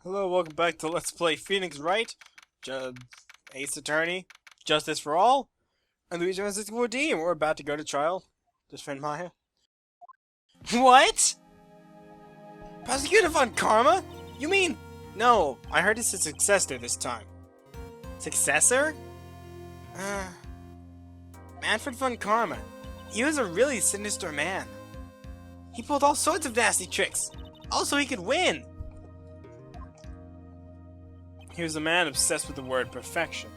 Hello, welcome back to Let's Play Phoenix Wright, Ace Attorney, Justice for All, and Luigi 164D, and we're about to go to trial to defend Maya. What? Prosecutor Von Karma? You mean? No, I heard it's a successor this time. Successor? Manfred Von Karma. He was a really sinister man. He pulled all sorts of nasty tricks. Also, he could win. He was a man obsessed with the word perfection.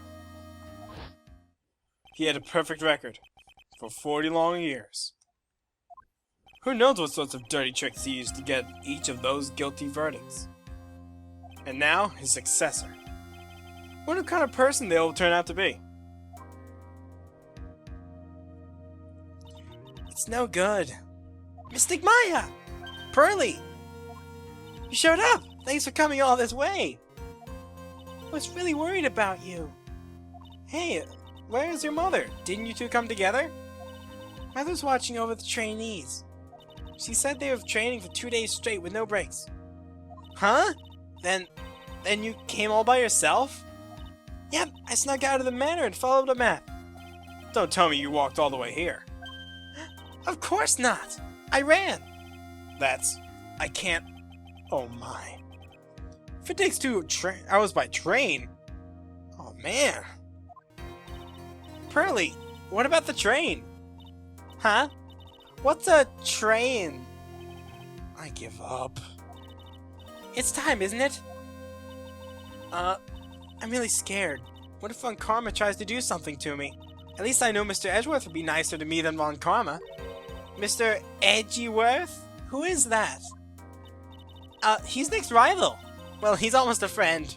He had a perfect record for 40 long years. Who knows what sorts of dirty tricks he used to get each of those guilty verdicts. And now, his successor. What kind of person they will turn out to be. It's no good. Mystic Maya! Pearly! You showed up! Thanks for coming all this way! I was really worried about you. Hey, where is your mother? Didn't you two come together? Mother's watching over the trainees. She said they were training for 2 days straight with no breaks. Huh? Then you came all by yourself? Yep, I snuck out of the manor and followed a map. Don't tell me you walked all the way here. Of course not! I ran! I can't... Oh my. If it takes 2 hours by train... Oh man. Pearly, what about the train? Huh? What's a train? I give up. It's time, isn't it? I'm really scared. What if Von Karma tries to do something to me? At least I know Mr. Edgeworth would be nicer to me than Von Karma. Mr. Edgeworth? Who is that? He's Nick's rival. Well, he's almost a friend.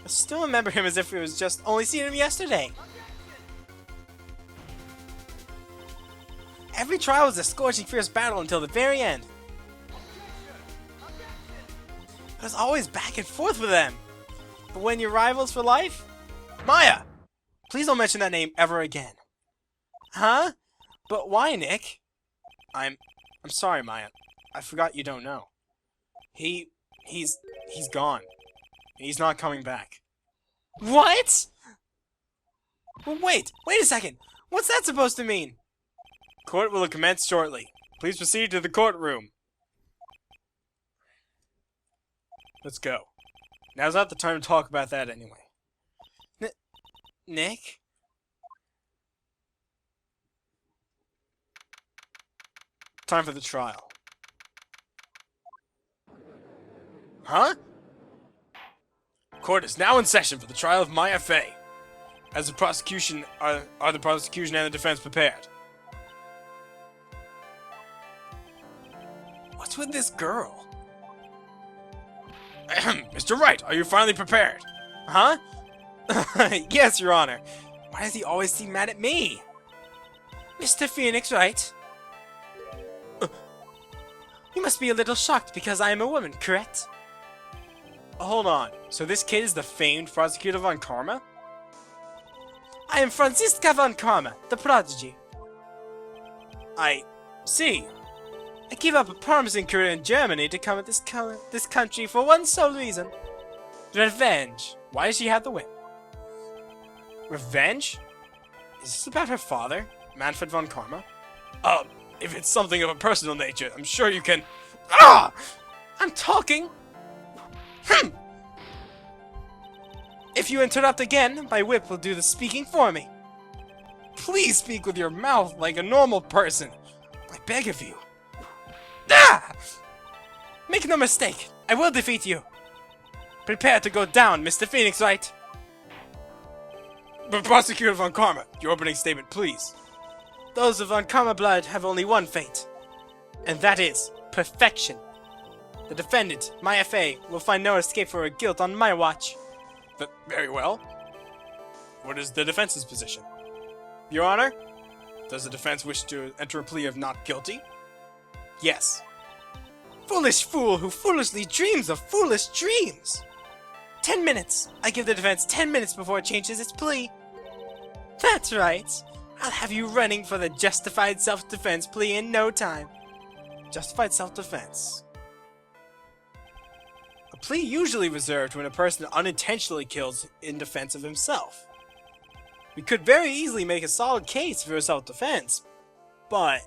I still remember him as if it was just only seen him yesterday. Every trial was a scorching fierce battle until the very end. It was always back and forth with them. But when you're rivals for life... Maya! Please don't mention that name ever again. Huh? But why, Nick? I'm sorry, Maya. I forgot you don't know. He's gone. He's not coming back. What? Well, wait a second. What's that supposed to mean? Court will commence shortly. Please proceed to the courtroom. Let's go. Now's not the time to talk about that anyway. Nick? Time for the trial. Huh? Court is now in session for the trial of Maya Fey. As the prosecution, are the prosecution and the defense prepared? What's with this girl? Mr. Wright, are you finally prepared? Huh? Yes, Your Honor. Why does he always seem mad at me? Mr. Phoenix Wright? You must be a little shocked because I am a woman, correct? Hold on. So this kid is the famed prosecutor Von Karma? I am Franziska Von Karma, the prodigy. I see. I gave up a promising career in Germany to come to this country for one sole reason. Revenge. Why does she have the whip? Revenge? Is this about her father, Manfred Von Karma? If it's something of a personal nature, I'm sure you can... Ah! I'm talking! If you interrupt again, my whip will do the speaking for me. Please speak with your mouth like a normal person. I beg of you. Ah! Make no mistake, I will defeat you. Prepare to go down, Mr. Phoenix Wright. But Prosecutor Von Karma, your opening statement, please. Those of Von Karma blood have only one fate, and that is perfection. The defendant, Maya Fey, will find no escape for her guilt on my watch. Very well. What is the defense's position? Your Honor, does the defense wish to enter a plea of not guilty? Yes. Foolish fool who foolishly dreams of foolish dreams! 10 minutes! I give the defense 10 minutes before it changes its plea. That's right. I'll have you running for the justified self-defense plea in no time. Justified self-defense. plea usually reserved when a person unintentionally kills in defense of himself. We could very easily make a solid case for self-defense, but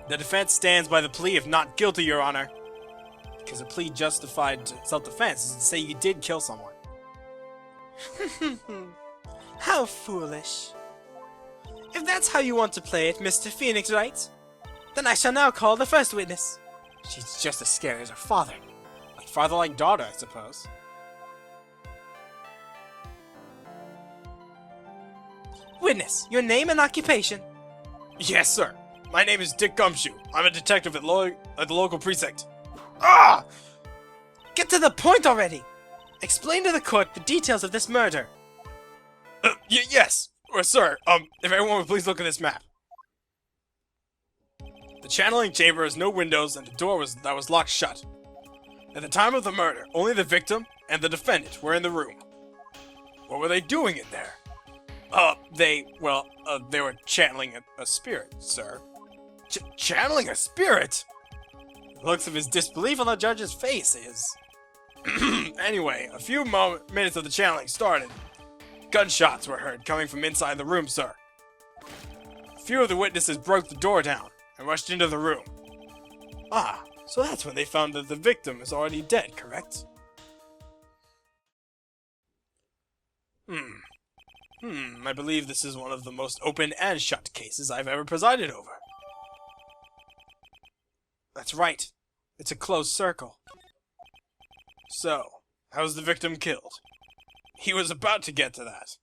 the defense stands by the plea of not guilty, Your Honor, because a plea justified self-defense is to say you did kill someone. How foolish. If that's how you want to play it, Mr. Phoenix Wright, then I shall now call the first witness. She's just as scary as her father. Like father like daughter, I suppose. Witness, your name and occupation. Yes, sir. My name is Dick Gumshoe. I'm a detective at the local precinct. Ah! Get to the point already! Explain to the court the details of this murder. Yes. Sir, if everyone would please look at this map. The channeling chamber has no windows and the door that was locked shut. At the time of the murder, only the victim and the defendant were in the room. What were they doing in there? They were channeling a spirit, sir. Channeling a spirit? The looks of his disbelief on the judge's face is... Anyway, a few minutes of the channeling started. Gunshots were heard coming from inside the room, sir. A few of the witnesses broke the door down and rushed into the room. Ah, so that's when they found that the victim is already dead, correct? I believe this is one of the most open and shut cases I've ever presided over. That's right. It's a closed circle. So, how's the victim killed? He was about to get to that.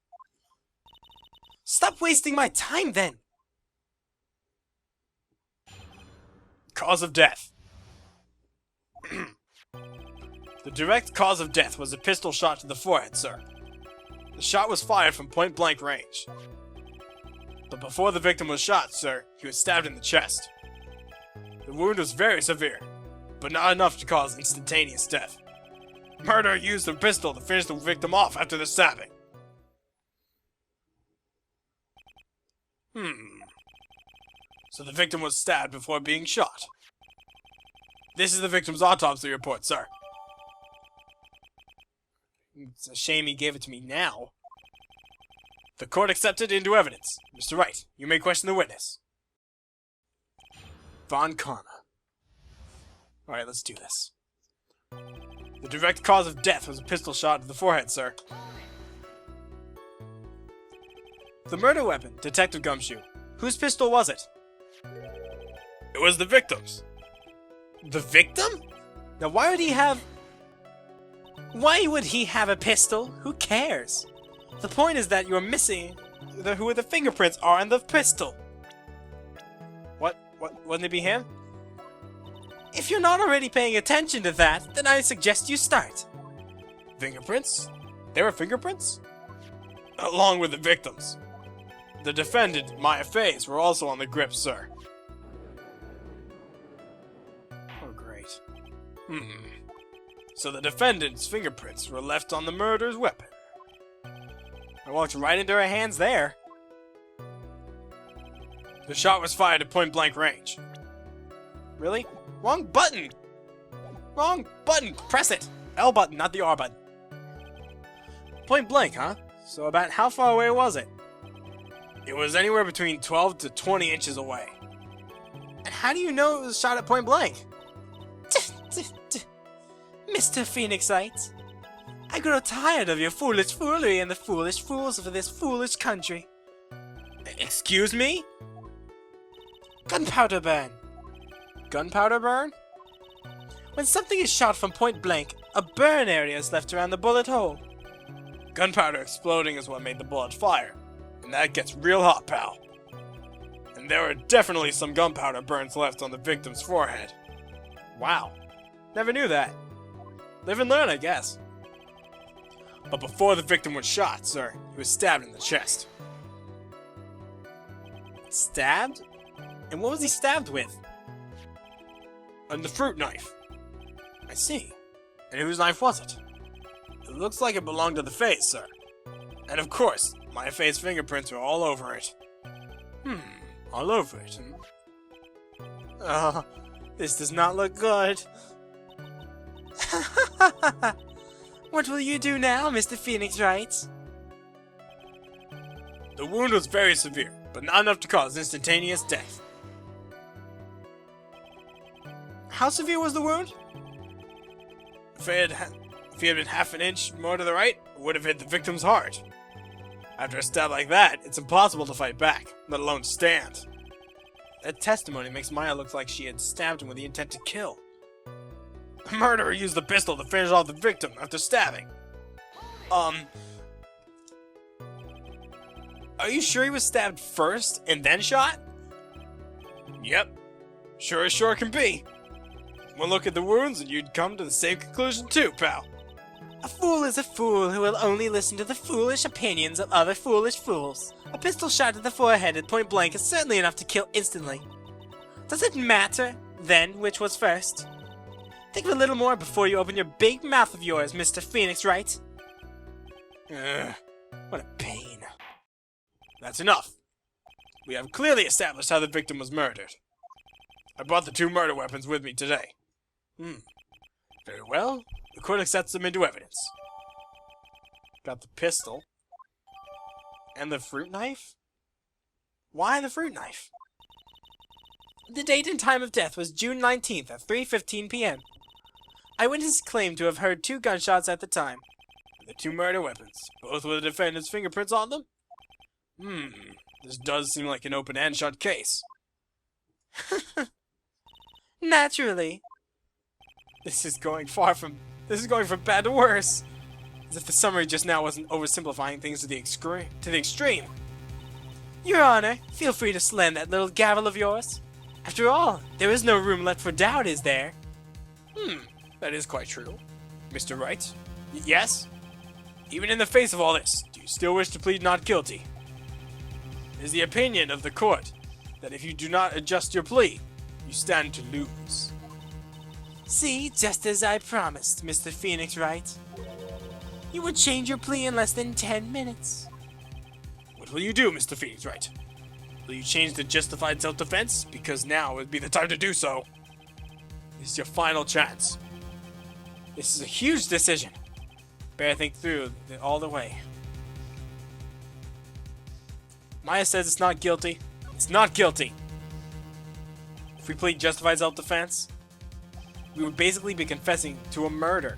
Stop wasting my time, then! Cause of death. The direct cause of death was a pistol shot to the forehead, sir. The shot was fired from point-blank range. But before the victim was shot, sir, he was stabbed in the chest. The wound was very severe, but not enough to cause instantaneous death. Murderer used a pistol to finish the victim off after the stabbing. So the victim was stabbed before being shot. This is the victim's autopsy report, sir. It's a shame he gave it to me now. The court accepted into evidence. Mr. Wright, you may question the witness. Von Karma. Alright, let's do this. The direct cause of death was a pistol shot to the forehead, sir. The murder weapon, Detective Gumshoe. Whose pistol was it? It was the victim's. The victim? Now why would he have... Why would he have a pistol? Who cares? The point is that you're missing who the fingerprints are on the pistol. What? Wouldn't it be him? If you're not already paying attention to that, then I suggest you start. Fingerprints? There were fingerprints? Along with the victims. The defendant, Maya Faye's, were also on the grip, sir. Oh, great. So the defendant's fingerprints were left on the murderer's weapon. I walked right into her hands there. The shot was fired at point-blank range. Really? Wrong button! Wrong button! Press it! L button, not the R button. Point blank, huh? So about how far away was it? It was anywhere between 12 to 20 inches away. And how do you know it was shot at point blank? Mr. Phoenix Wright, I grow tired of your foolish foolery and the foolish fools of this foolish country. Excuse me? Gunpowder burn. Gunpowder burn? When something is shot from point blank, a burn area is left around the bullet hole. Gunpowder exploding is what made the bullet fire, and that gets real hot, pal. And there are definitely some gunpowder burns left on the victim's forehead. Wow. Never knew that. Live and learn, I guess. But before the victim was shot, sir, he was stabbed in the chest. Stabbed? And what was he stabbed with? And the fruit knife. I see. And whose knife was it? It looks like it belonged to the face, sir. And of course, my face fingerprints are all over it. All over it, This does not look good. What will you do now, Mr. Phoenix Wright? The wound was very severe, but not enough to cause instantaneous death. How severe was the wound? If he had been half an inch more to the right, it would have hit the victim's heart. After a stab like that, it's impossible to fight back, let alone stand. That testimony makes Maya look like she had stabbed him with the intent to kill. The murderer used the pistol to finish off the victim after stabbing. Are you sure he was stabbed first and then shot? Yep. Sure as sure can be. One look at the wounds and you'd come to the same conclusion too, pal. A fool is a fool who will only listen to the foolish opinions of other foolish fools. A pistol shot to the forehead at point blank is certainly enough to kill instantly. Does it matter, then, which was first? Think of a little more before you open your big mouth of yours, Mr. Phoenix Wright. What a pain. That's enough. We have clearly established how the victim was murdered. I brought the 2 murder weapons with me today. Very well. The court accepts them into evidence. Got the pistol. And the fruit knife? Why the fruit knife? The date and time of death was June 19th at 3:15 p.m. Eyewitnesses claim to have heard 2 gunshots at the time. The 2 murder weapons, both with the defendant's fingerprints on them? This does seem like an open and shut case. Naturally. This is going from bad to worse. As if the summary just now wasn't oversimplifying things to the extreme. Your Honor, feel free to slam that little gavel of yours. After all, there is no room left for doubt, is there? That is quite true. Mr. Wright? Yes? Even in the face of all this, do you still wish to plead not guilty? It is the opinion of the court that if you do not adjust your plea, you stand to lose. See, just as I promised, Mr. Phoenix Wright. You would change your plea in less than 10 minutes. What will you do, Mr. Phoenix Wright? Will you change the justified self-defense? Because now would be the time to do so. This is your final chance. This is a huge decision. Better think through it all the way. Maya says it's not guilty. It's not guilty. If we plead justified self-defense, we would basically be confessing to a murder.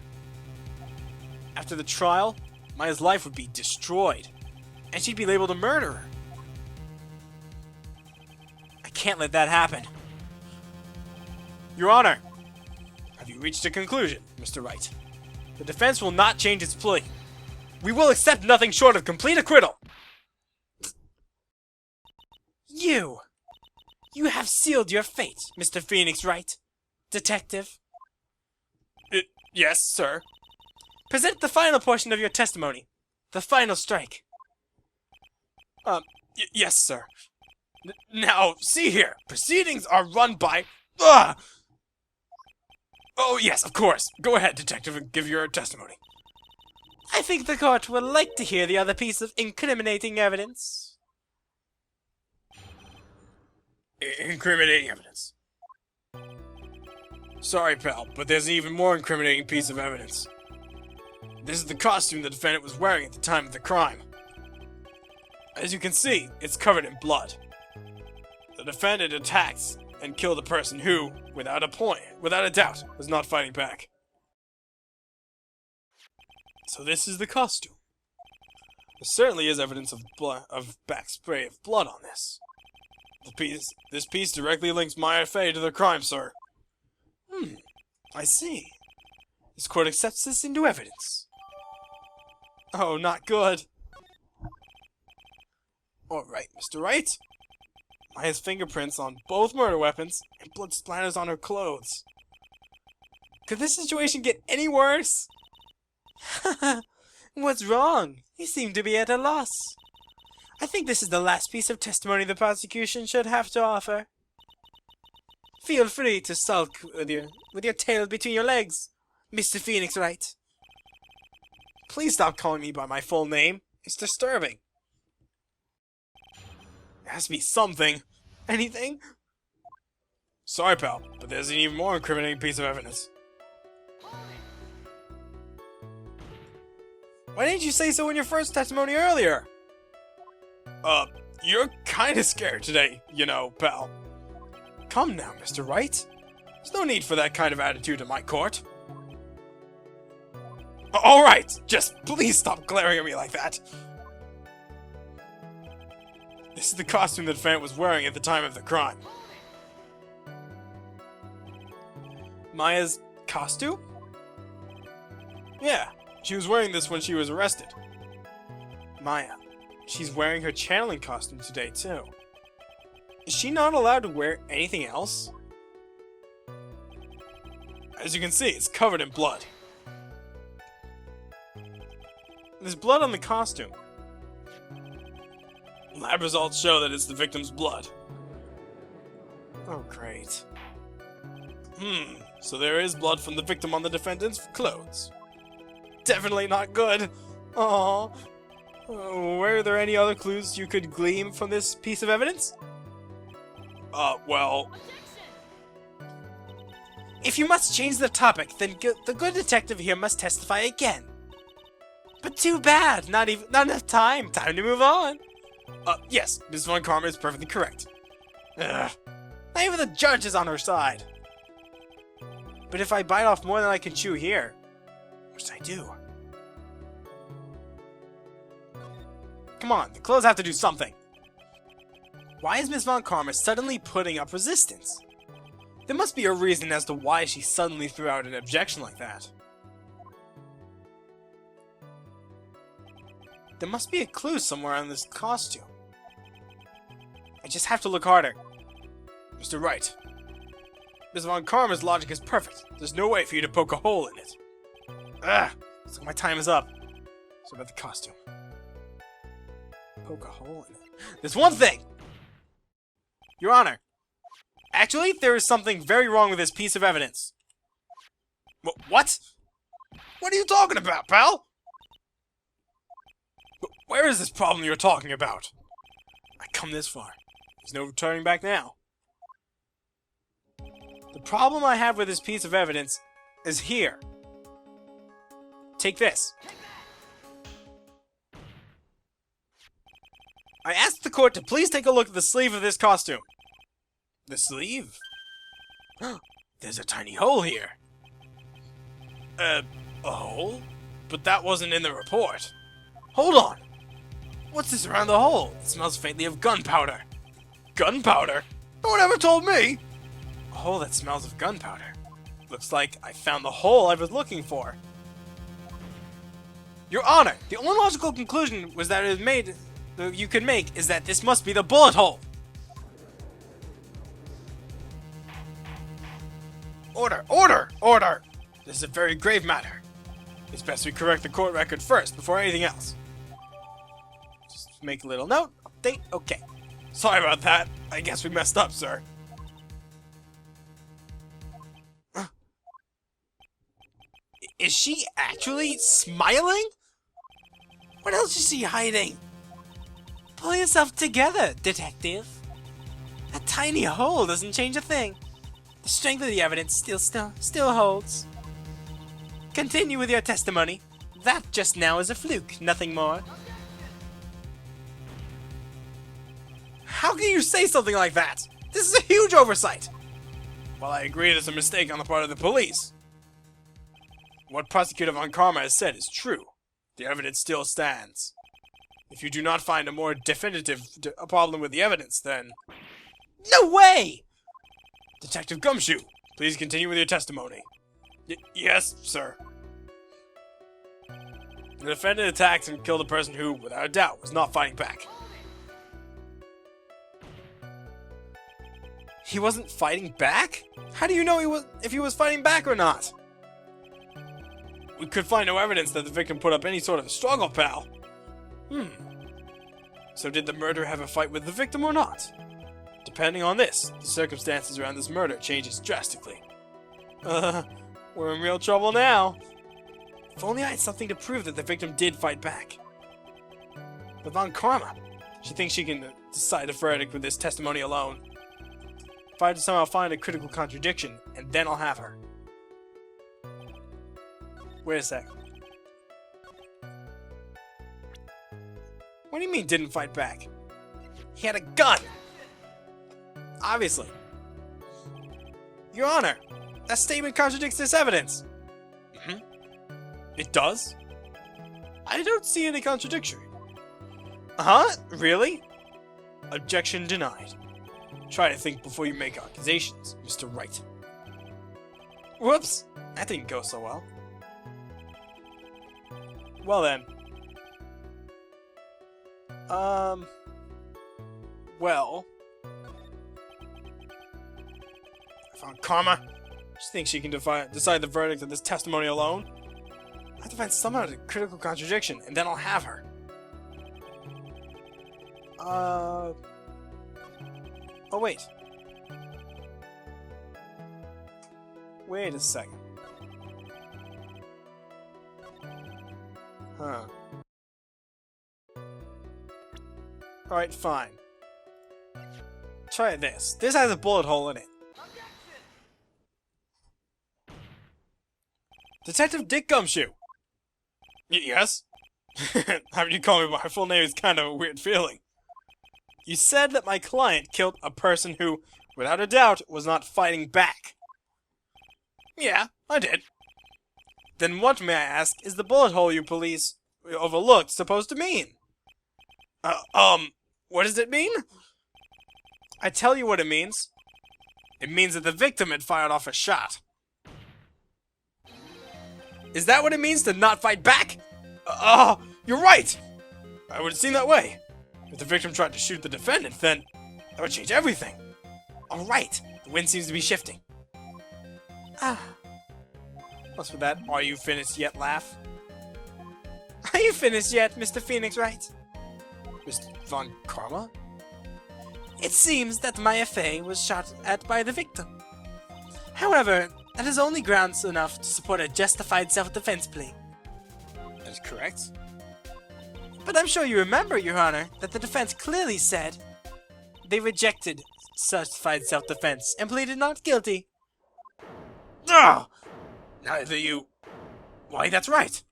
After the trial, Maya's life would be destroyed, and she'd be labeled a murderer. I can't let that happen. Your Honor, have you reached a conclusion, Mr. Wright? The defense will not change its plea. We will accept nothing short of complete acquittal. You have sealed your fate, Mr. Phoenix Wright. Detective. Yes, sir. Present the final portion of your testimony. The final strike. Yes, sir. Now, see here. Proceedings are run by... Oh, yes, of course. Go ahead, detective, and give your testimony. I think the court would like to hear the other piece of incriminating evidence. Incriminating evidence. Sorry, pal, but there's an even more incriminating piece of evidence. This is the costume the defendant was wearing at the time of the crime. As you can see, it's covered in blood. The defendant attacks and killed a person who, without a doubt, was not fighting back. So this is the costume. There certainly is evidence of back spray of blood on this. This piece directly links Maya Fey to the crime, sir. I see. This court accepts this into evidence. Oh, not good. Alright, Mr. Wright. Maya's fingerprints on both murder weapons and blood splatters on her clothes. Could this situation get any worse? What's wrong? You seem to be at a loss. I think this is the last piece of testimony the prosecution should have to offer. Feel free to sulk with your tail between your legs, Mr. Phoenix Wright. Please stop calling me by my full name. It's disturbing. There has to be something. Anything? Sorry, pal, but there's an even more incriminating piece of evidence. Why didn't you say so in your first testimony earlier? You're kinda scared today, you know, pal. Come now, Mr. Wright. There's no need for that kind of attitude in my court. Alright, just please stop glaring at me like that. This is the costume the defendant was wearing at the time of the crime. Maya's costume? Yeah, she was wearing this when she was arrested. Maya, she's wearing her channeling costume today, too. Is she not allowed to wear anything else? As you can see, it's covered in blood. There's blood on the costume. Lab results show that it's the victim's blood. Oh, great. So there is blood from the victim on the defendant's clothes. Definitely not good. Aww. Were there any other clues you could glean from this piece of evidence? Well... If you must change the topic, then the good detective here must testify again. But too bad, not enough time. Time to move on. Yes, Ms. Von Karma is perfectly correct. Ugh. Not even the judge is on her side. But if I bite off more than I can chew here, what should I do? Come on, the clothes have to do something. Why is Miss Von Karma suddenly putting up resistance? There must be a reason as to why she suddenly threw out an objection like that. There must be a clue somewhere on this costume. I just have to look harder. Mr. Wright, Ms. Von Karma's logic is perfect. There's no way for you to poke a hole in it. Ugh, so my time is up. So about the costume. Poke a hole in it. There's one thing! Your Honor, actually, there is something very wrong with this piece of evidence. What? What are you talking about, pal? Where is this problem you're talking about? I come this far. There's no turning back now. The problem I have with this piece of evidence is here. Take this. I asked the court to please take a look at the sleeve of this costume. The sleeve? There's a tiny hole here. A hole? But that wasn't in the report. Hold on. What's this around the hole? It smells faintly of gunpowder. Gunpowder? No one ever told me! A hole that smells of gunpowder. Looks like I found the hole I was looking for. Your Honor, the only logical conclusion was that you could make is that this must be the bullet hole. Order! Order! Order! This is a very grave matter. It's best we correct the court record first, before anything else. Just make a little note. Update. Okay. Sorry about that. I guess we messed up, sir. Is she actually smiling? What else is she hiding? Pull yourself together, detective. A tiny hole doesn't change a thing. The strength of the evidence still holds. Continue with your testimony. That just now is a fluke, nothing more. How can you say something like that? This is a huge oversight. Well, I agree it's a mistake on the part of the police. What Prosecutor Von Karma has said is true. The evidence still stands. If you do not find a more definitive problem with the evidence, then... No way! Detective Gumshoe, please continue with your testimony. Yes, sir. The defendant attacked and killed a person who, without a doubt, was not fighting back. He wasn't fighting back? How do you know if he was fighting back or not? We could find no evidence that the victim put up any sort of a struggle, pal. So did the murderer have a fight with the victim or not? Depending on this, the circumstances around this murder changes drastically. We're in real trouble now. If only I had something to prove that the victim did fight back. But Von Karma, she thinks she can decide a verdict with this testimony alone. If I somehow find a critical contradiction, and then I'll have her. Wait a sec. What do you mean didn't fight back? He had a gun! Obviously. Your Honor, that statement contradicts this evidence. Mm-hmm. It does? I don't see any contradiction. Huh? Really? Objection denied. Try to think before you make accusations, Mr. Wright. Whoops! That didn't go so well. Well then. Well. I found Karma. She thinks she can decide the verdict of this testimony alone. I have to find some other critical contradiction, and then I'll have her. Oh, wait. Wait a second. Huh. Alright, fine. Try this. This has a bullet hole in it. Detective Dick Gumshoe! Yes? Having you call me by my full name is kind of a weird feeling. You said that my client killed a person who, without a doubt, was not fighting back. Yeah, I did. Then what, may I ask, is the bullet hole you police overlooked supposed to mean? What does it mean? I tell you what it means. It means that the victim had fired off a shot. Is that what it means to not fight back? You're right! I would have seen that way. If the victim tried to shoot the defendant, then that would change everything. Alright, the wind seems to be shifting. What's with that "are you finished yet" laugh? Are you finished yet, Mr. Phoenix Wright? Mr. Von Karma? It seems that Maya Fey was shot at by the victim. However, that is only grounds enough to support a justified self-defense plea. That is correct. But I'm sure you remember, Your Honor, that the defense clearly said they rejected justified self-defense and pleaded not guilty. Now that you... Why, that's right.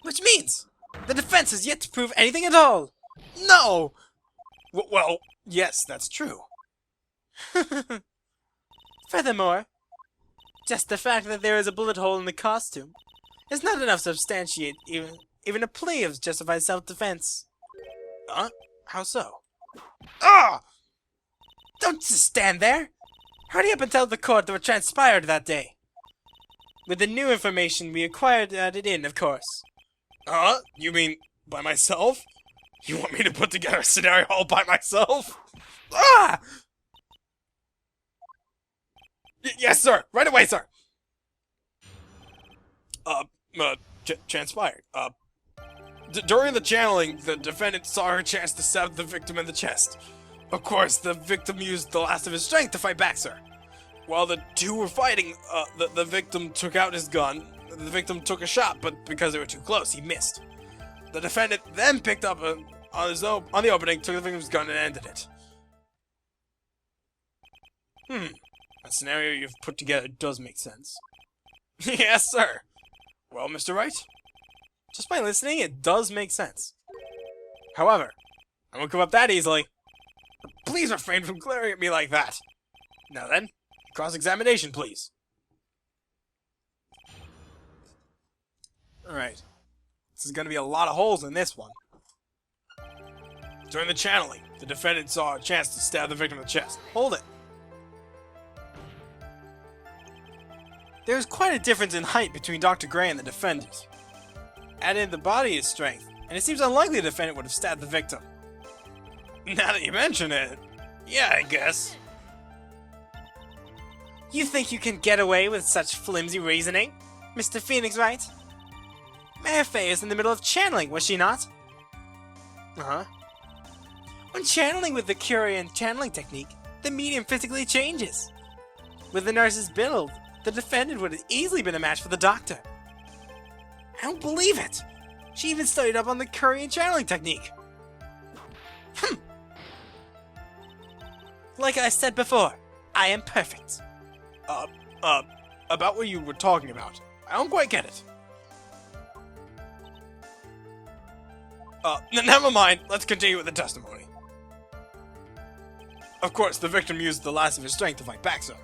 Which means the defense has yet to prove anything at all. No! Well, yes, that's true. Furthermore, just the fact that there is a bullet hole in the costume is not enough to substantiate even a plea of justified self-defense. How so? Don't just stand there! Hurry up and tell the court what transpired that day. With the new information we acquired added in, of course. You mean by myself? You want me to put together a scenario all by myself? Yes, sir! Right away, sir! Transpired. During the channeling, the defendant saw her chance to stab the victim in the chest. Of course, the victim used the last of his strength to fight back, sir. While the two were fighting, the victim took out his gun. The victim took a shot, but because they were too close, he missed. The defendant then picked up on the opening, took the victim's gun, and ended it. That scenario you've put together does make sense. Yes, sir. Well, Mr. Wright, just by listening, it does make sense. However, I won't give up that easily. Please refrain from glaring at me like that. Now then, cross-examination, please. Alright. This is gonna be a lot of holes in this one. During the channeling, the defendant saw a chance to stab the victim in the chest. Hold it. There is quite a difference in height between Dr. Gray and the defendant. Add in the body's strength, and it seems unlikely the defendant would have stabbed the victim. Now that you mention it, yeah, I guess. You think you can get away with such flimsy reasoning, Mr. Phoenix Wright? Maya Fey is in the middle of channeling, was she not? When channeling with the Curian channeling technique, the medium physically changes. With the nurse's build, the defendant would have easily been a match for the doctor. I don't believe it! She even studied up on the Curian channeling technique. Like I said before, I am perfect. About what you were talking about. I don't quite get it. Never mind. Let's continue with the testimony. Of course, the victim used the last of his strength to fight back, sir.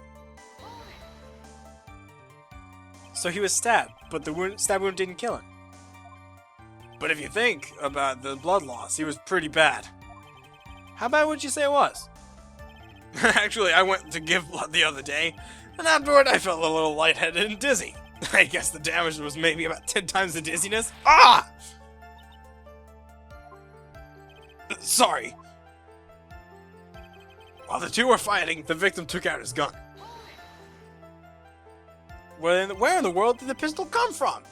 So he was stabbed, but the stab wound didn't kill him. But if you think about the blood loss, he was pretty bad. How bad would you say it was? Actually, I went to give blood the other day, and afterward I felt a little lightheaded and dizzy. I guess the damage was maybe about 10 times the dizziness. Ah! Sorry. While the two were fighting, the victim took out his gun. Where in the world did the pistol come from?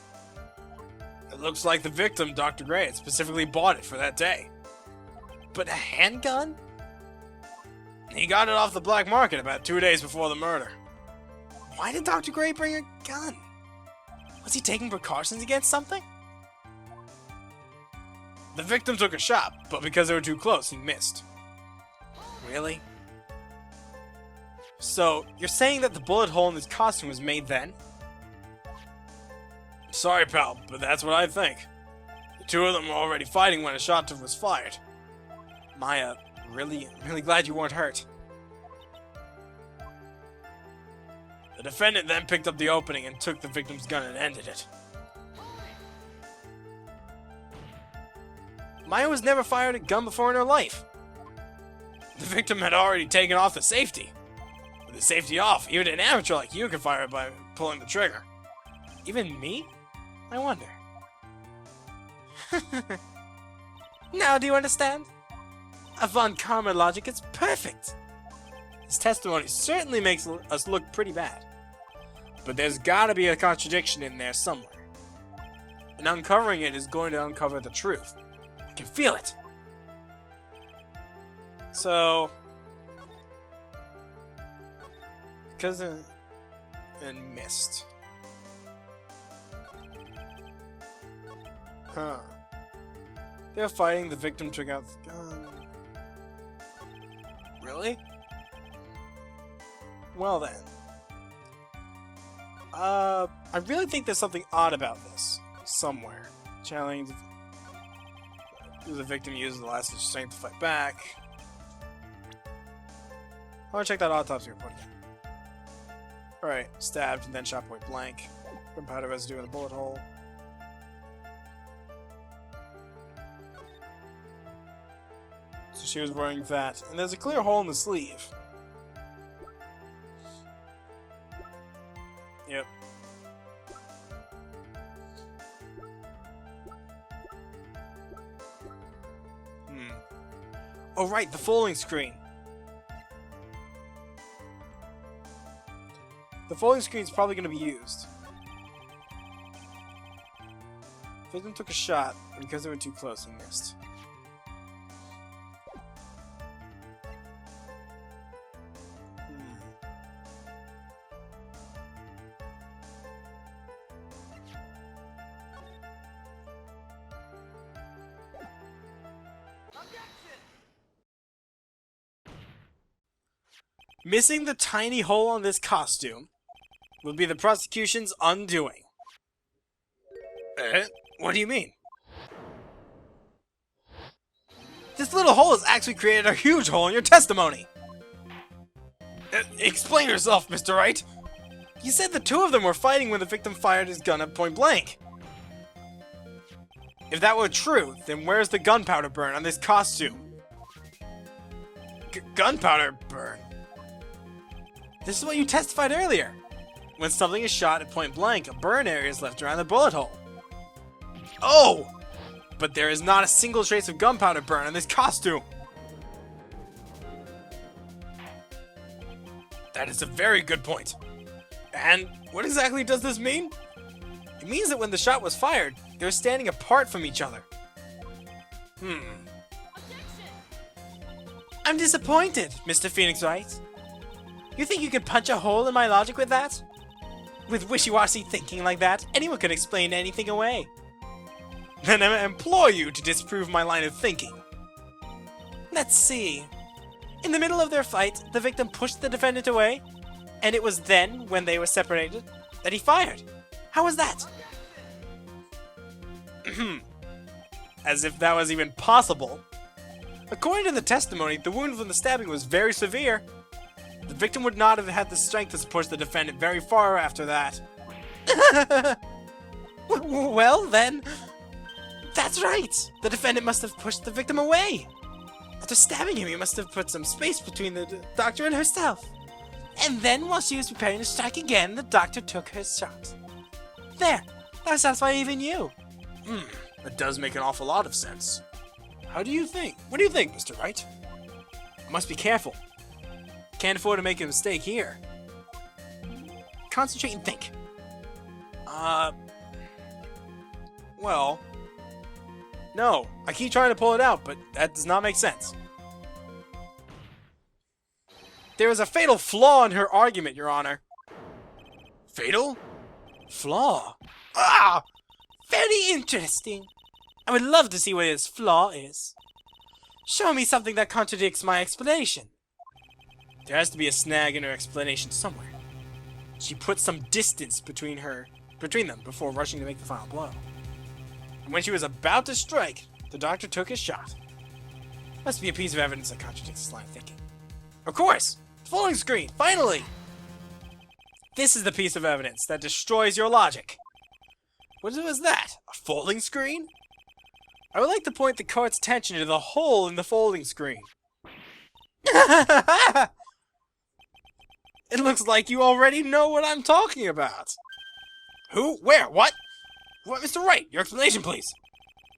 It looks like the victim, Dr. Gray, had specifically bought it for that day. But a handgun? He got it off the black market about 2 days before the murder. Why did Dr. Gray bring a gun? Was he taking precautions against something? The victim took a shot, but because they were too close, he missed. Really? So, you're saying that the bullet hole in his costume was made then? Sorry, pal, but that's what I think. The two of them were already fighting when a shot was fired. Maya, really glad you weren't hurt. The defendant then picked up the opening and took the victim's gun and ended it. Maya was never fired a gun before in her life. The victim had already taken off the safety. With the safety off, even an amateur like you could fire it by pulling the trigger. Even me? I wonder. Now do you understand? A Von Karma logic is perfect. His testimony certainly makes us look pretty bad. But there's gotta be a contradiction in there somewhere. And uncovering it is going to uncover the truth. I can feel it. So... and missed. Huh. They were fighting, the victim took out the gun. Really? Well then. I really think there's something odd about this. Somewhere. Challenge. The victim used the last of his strength to fight back. I want to check that autopsy report again. Alright, stabbed and then shot point blank. Gunpowder residue in the bullet hole. So she was wearing that. And there's a clear hole in the sleeve. Yep. Oh right, the folding screen. The folding screen is probably going to be used. Victim took a shot, and because they were too close, he missed. Missing the tiny hole on this costume will be the prosecution's undoing. What do you mean? This little hole has actually created a huge hole in your testimony. Explain yourself, Mr. Wright. You said the two of them were fighting when the victim fired his gun at point blank. If that were true, then where's the gunpowder burn on this costume? Gunpowder burn? This is what you testified earlier. When something is shot at point blank, a burn area is left around the bullet hole. Oh! But there is not a single trace of gunpowder burn on this costume. That is a very good point. And what exactly does this mean? It means that when the shot was fired, they were standing apart from each other. I'm disappointed, Mr. Phoenix Wright. You think you can punch a hole in my logic with that? With wishy-washy thinking like that, anyone could explain anything away. Then I implore you to disprove my line of thinking. Let's see. In the middle of their fight, the victim pushed the defendant away, and it was then, when they were separated, that he fired. How was that? As if that was even possible. According to the testimony, the wound from the stabbing was very severe. The victim would not have had the strength to push the defendant very far after that. Well, then... That's right! The defendant must have pushed the victim away! After stabbing him, he must have put some space between the doctor and herself. And then, while she was preparing to strike again, the doctor took her shot. There! That would satisfy even you! That does make an awful lot of sense. How do you think? What do you think, Mr. Wright? I must be careful. Can't afford to make a mistake here. Concentrate and think. Well... No, I keep trying to pull it out, but that does not make sense. There is a fatal flaw in her argument, Your Honor. Fatal? Flaw? Ah! Very interesting. I would love to see what his flaw is. Show me something that contradicts my explanation. There has to be a snag in her explanation somewhere. She put some distance between them before rushing to make the final blow. And when she was about to strike, the doctor took his shot. Must be a piece of evidence that contradicts this line of thinking. Of course! Folding screen! Finally! This is the piece of evidence that destroys your logic. What was that? A folding screen? I would like to point the court's attention to the hole in the folding screen. It looks like you already know what I'm talking about. Who? Where? What? What, Mr. Wright? Your explanation, please.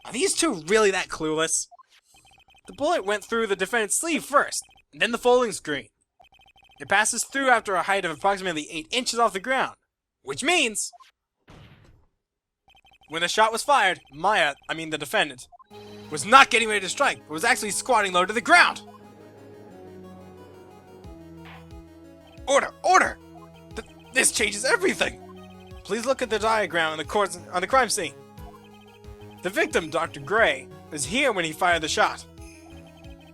Are these two really that clueless? The bullet went through the defendant's sleeve first, and then the folding screen. It passes through after a height of approximately 8 inches off the ground, which means... When the shot was fired, the defendant, was not getting ready to strike, but was actually squatting low to the ground. Order! Order! This changes everything! Please look at the diagram on the crime scene. The victim, Dr. Gray, was here when he fired the shot.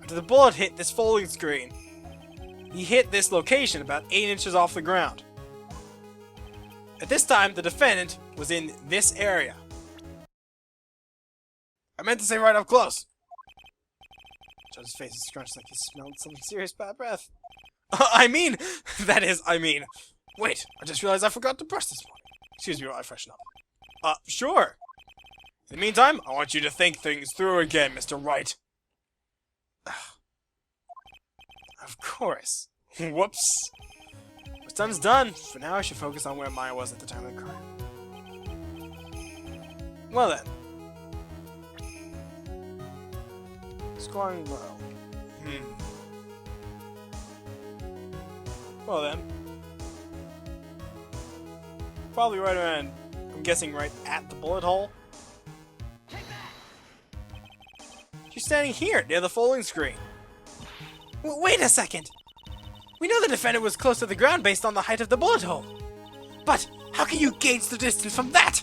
After the bullet hit this folding screen, he hit this location about 8 inches off the ground. At this time, the defendant was in this area. I meant to say right up close. Judge's face is scrunched like he smelled some serious bad breath. Wait, I just realized I forgot to brush this morning. Excuse me while I freshen up. Sure. In the meantime, I want you to think things through again, Mr. Wright. Of course. Whoops. What's done is done. For now, I should focus on where Maya was at the time of the crime. Well then. Scoring low. Well then. Probably right around, I'm guessing right at the bullet hole. She's standing here, near the folding screen. Wait a second! We know the defendant was close to the ground based on the height of the bullet hole. But how can you gauge the distance from that?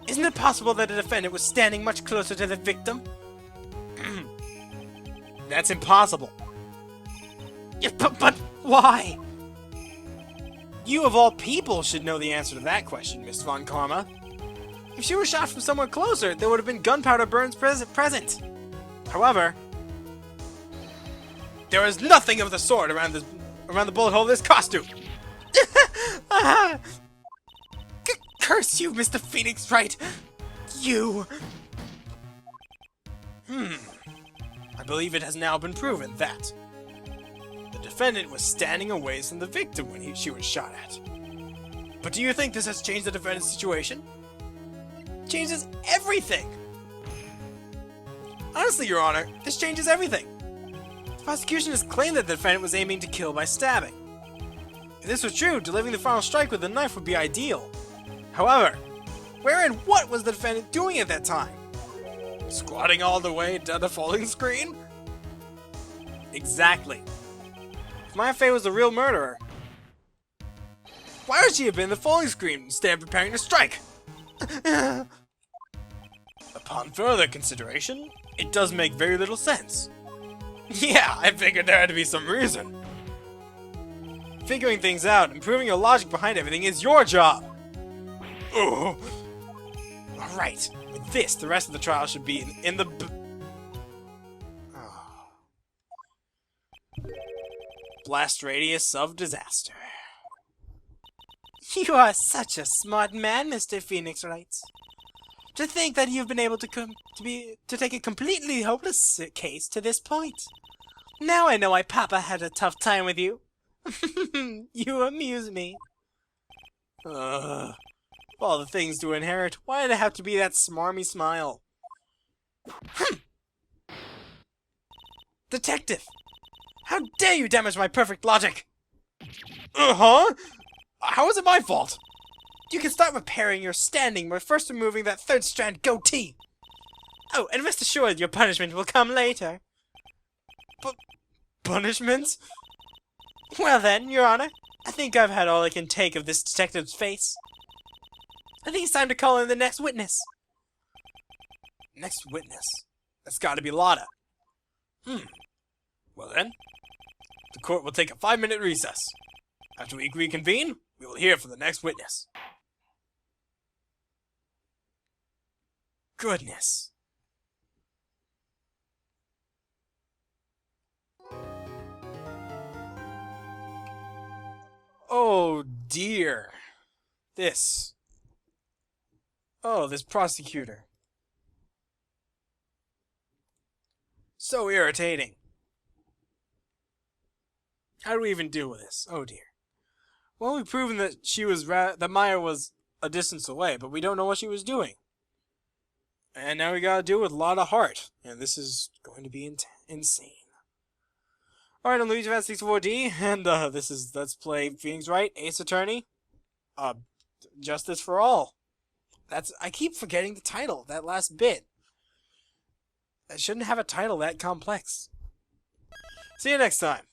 Isn't it possible that the defendant was standing much closer to the victim? That's impossible. Yeah, but why? You of all people should know the answer to that question, Miss Von Karma. If she was shot from somewhere closer, there would have been gunpowder burns present. However, there is nothing of the sort around the bullet hole of this costume. Curse you, Mr. Phoenix Wright! You... I believe it has now been proven that the defendant was standing away from the victim when she was shot at. But do you think this has changed the defendant's situation? It changes everything! Honestly, Your Honor, this changes everything. The prosecution has claimed that the defendant was aiming to kill by stabbing. If this was true, delivering the final strike with a knife would be ideal. However, where and what was the defendant doing at that time? Squatting all the way down the folding screen? Exactly. If Maya Fey was the real murderer, why would she have been in the folding screen instead of preparing to strike? Upon further consideration, it does make very little sense. Yeah, I figured there had to be some reason. Figuring things out and proving your logic behind everything is your job. Oh. Right. With this, the rest of the trial should be in the blast radius of disaster. You are such a smart man, Mr. Phoenix Wright. To think that you've been able to take a completely hopeless case to this point. Now I know why Papa had a tough time with you. You amuse me. Of all the things to inherit, why did it have to be that smarmy smile? Detective! How dare you damage my perfect logic! Uh-huh? How is it my fault? You can start repairing your standing by first removing that third strand goatee. Oh, and rest assured your punishment will come later. Punishment? Well then, Your Honor, I think I've had all I can take of this detective's face. I think it's time to call in the next witness. Next witness? That's gotta be Lotta. Well then, the court will take a 5-minute recess. After we reconvene, we will hear from the next witness. Goodness. Oh dear. This prosecutor. So irritating. How do we even deal with this? Oh dear. Well, we've proven that that Maya was a distance away, but we don't know what she was doing. And now we gotta deal with Lotta Hart, and this is going to be insane. Alright, I'm Luigi Van 64D, and let's play Phoenix Wright, Ace Attorney, Justice for All. I keep forgetting the title, that last bit. I shouldn't have a title that complex. See you next time.